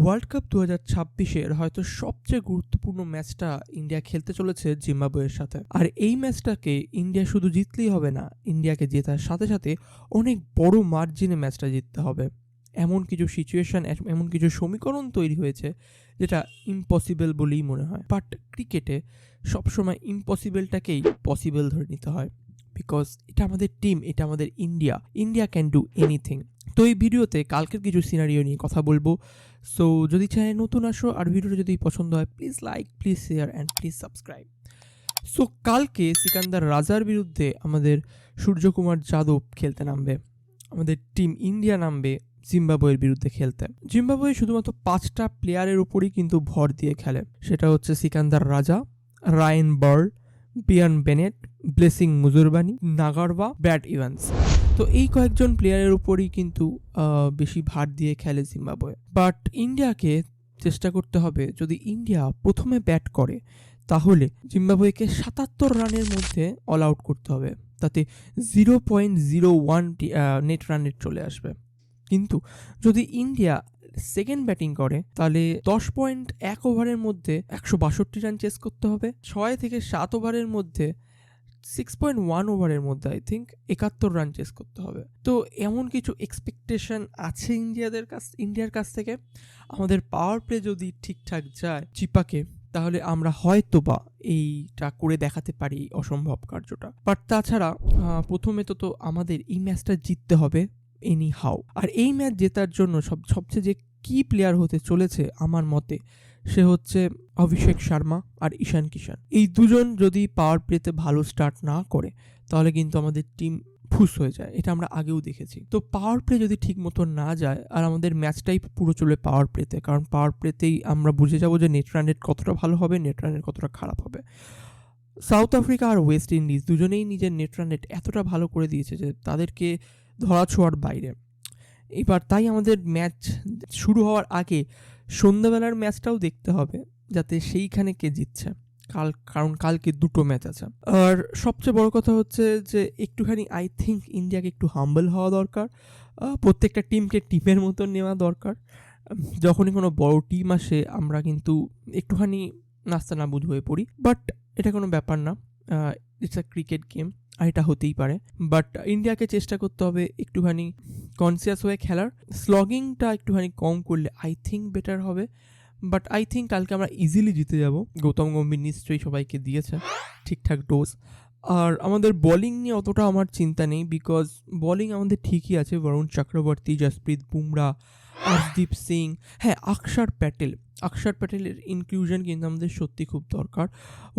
World cup 2026-এর হয়তো সবচেয়ে গুরুত্বপূর্ণ ম্যাচটা ইন্ডিয়া খেলতে চলেছে জিম্বাবুয়ের সাথে। আর এই ম্যাচটাকে ইন্ডিয়া শুধু জিতলেই হবে না, ইন্ডিয়াকে জেতার সাথে সাথে অনেক বড় মার্জিনে ম্যাচটা জিততে হবে। এমন কিছু সিচুয়েশন, এমন কিছু সমীকরণ তৈরি হয়েছে যেটা ইম্পসিবল বলেই মনে হয়। বাট ক্রিকেটে সবসময় ইম্পসিবলটাকেই পসিবল ধরে নিতে হয়, বিকজ এটা আমাদের টিম, এটা আমাদের India. India can do anything. তো এই ভিডিওতে কালকের কিছু সিনারিও নিয়ে কথা বলবো। সো যদি চ্যানেলে নতুন আসো আর ভিডিওটা যদি পছন্দ হয়, please like, please share and please subscribe. So কালকে সিকান্দার রাজার বিরুদ্ধে আমাদের সূর্যকুমার যাদব খেলতে নামবে। আমাদের টিম ইন্ডিয়া নামবে জিম্বাবুয়ের বিরুদ্ধে খেলতে। জিম্বাবুয়ে শুধুমাত্র 5টা প্লেয়ারের উপরই কিন্তু ভর দিয়ে খেলে। সেটা হচ্ছে সিকান্দার রাজা, রায়ান বার্ড, বিয়ান বেনেট, ব্লেসিং মুজুরবানি, নাগারবা, ব্র্যাড ইভান্স। তো এই কয়েকজন প্লেয়ারের উপরই কিন্তু বেশি ভার দিয়ে খেলে জিম্বাবুয়ে। বাট ইন্ডিয়াকে চেষ্টা করতে হবে, যদি ইন্ডিয়া প্রথমে ব্যাট করে তাহলে জিম্বাবুয়েকে 77 রানের মধ্যে অল আউট করতে হবে, তাতে 0.01 নেট রান রেট চলে আসবে। কিন্তু যদি ইন্ডিয়া সেকেন্ড ব্যাটিং করে তাহলে 10.1 ওভারের মধ্যে 162 রান চেস করতে হবে। 6 থেকে 7 ওভারের মধ্যে 6.1 ওভারের মধ্যে আই থিঙ্ক 71 রান চেস করতে হবে। তো এমন কিছু এক্সপেকটেশন আছে ইন্ডিয়ার কাছ থেকে। আমাদের পাওয়ার প্লে যদি ঠিকঠাক যায় চিপাকে, তাহলে আমরা হয়তো বা এইটা করে দেখাতে পারি অসম্ভব কার্যটা। বাট তাছাড়া প্রথমে তো আমাদের এই ম্যাচটা জিততে হবে এনি হাউ। আর এই ম্যাচ জেতার জন্য সবচেয়ে যে কি প্লেয়ার হতে চলেছে আমার মতে, সে হচ্ছে অভিষেক শর্মা আর ঈশান কিষান। এই দুজন যদি পাওয়ার প্লেতে ভালো স্টার্ট না করে তাহলে কিন্তু আমাদের টিম ফুস হয়ে যায়। এটা আমরা আগেও দেখেছি। তো পাওয়ার প্লে যদি ঠিক মতো না যায় আর আমাদের ম্যাচটাই পুরো চলে পাওয়ার প্লেতে, কারণ পাওয়ার প্লেতেই আমরা বুঝে যাবো যে নেট রান রেট কতটা ভালো হবে, নেট রান রেট কতটা খারাপ হবে। সাউথ আফ্রিকা আর ওয়েস্ট ইন্ডিজ দুজনেই নিজের নেট রান রেট এতটা ভালো করে দিয়েছে যে তাদেরকে ধরা ছোঁয়ার বাইরে। এবার তাই আমাদের ম্যাচ শুরু হওয়ার আগে সন্ধ্যাবেলার ম্যাচটাও দেখতে হবে, যাতে সেইখানে কে জিতছে। কারণ কালকে 2টো ম্যাচ আছে। আর সবচেয়ে বড় কথা হচ্ছে যে একটুখানি আই থিঙ্ক ইন্ডিয়াকে একটু হাম্বল হওয়া দরকার। প্রত্যেকটা টিমকে টিমের মতন নেওয়া দরকার। যখনই কোনো বড় টিম আসে আমরা কিন্তু একটুখানি নাস্তানাবুদ হয়ে পড়ি, বাট এটা কোনো ব্যাপার না। ইটস আ ক্রিকেট গেম আর এটা হতেই পারে। বাট ইন্ডিয়াকে চেষ্টা করতে হবে একটুখানি কনসিয়াস হয়ে খেলার। স্লগিংটা একটুখানি কম করলে আই থিঙ্ক বেটার হবে। বাট আই থিঙ্ক কালকে আমরা ইজিলি জিতে যাব। গৌতম গম্ভীর নিশ্চয়ই সবাইকে দিয়েছে ঠিকঠাক ডোজ। আর আমাদের বোলিং নিয়ে অতটা আমার চিন্তা নেই, বিকজ বোলিং আমাদের ঠিকই আছে। বরুণ চক্রবর্তী, জসপ্রীত বুমরা, হরদীপ সিং, হ্যাঁ অক্ষর প্যাটেলের ইনক্লুশন কিন্তু আমাদের সত্যি খুব দরকার।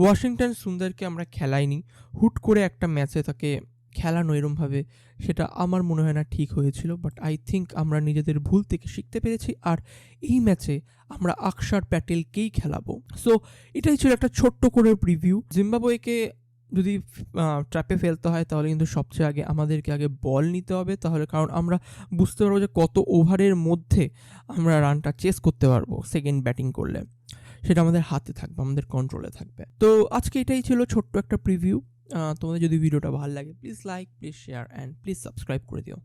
ওয়াশিংটন সুন্দরকে আমরা খেলাইনি, হুট করে একটা ম্যাচে তাকে খেলানো এরমভাবে, সেটা আমার মনে হয় না ঠিক হয়েছিল। বাট আই থিঙ্ক আমরা নিজেদের ভুল থেকে শিখতে পেরেছি আর এই ম্যাচে আমরা অক্ষর প্যাটেলকেই খেলাবো। সো এটাই ছিল একটা ছোট্ট করে প্রিভিউ। জিম্বাবুয়েকে যদি ট্র্যাপে ফেলতে হয় তাহলে কিন্তু সবচেয়ে আগে আমাদেরকে বল নিতে হবে, তাহলে কারণ আমরা বুঝতে পারবো যে কত ওভারের মধ্যে আমরা রানটা চেস করতে পারবো। সেকেন্ড ব্যাটিং করলে সেটা আমাদের হাতে থাকবে, আমাদের কন্ট্রোলে থাকবে। তো আজকে এটাই ছিল ছোট্ট একটা প্রিভিউ। তোমাদের যদি ভিডিওটা ভালো লাগে please like, please share and please subscribe করে দিও।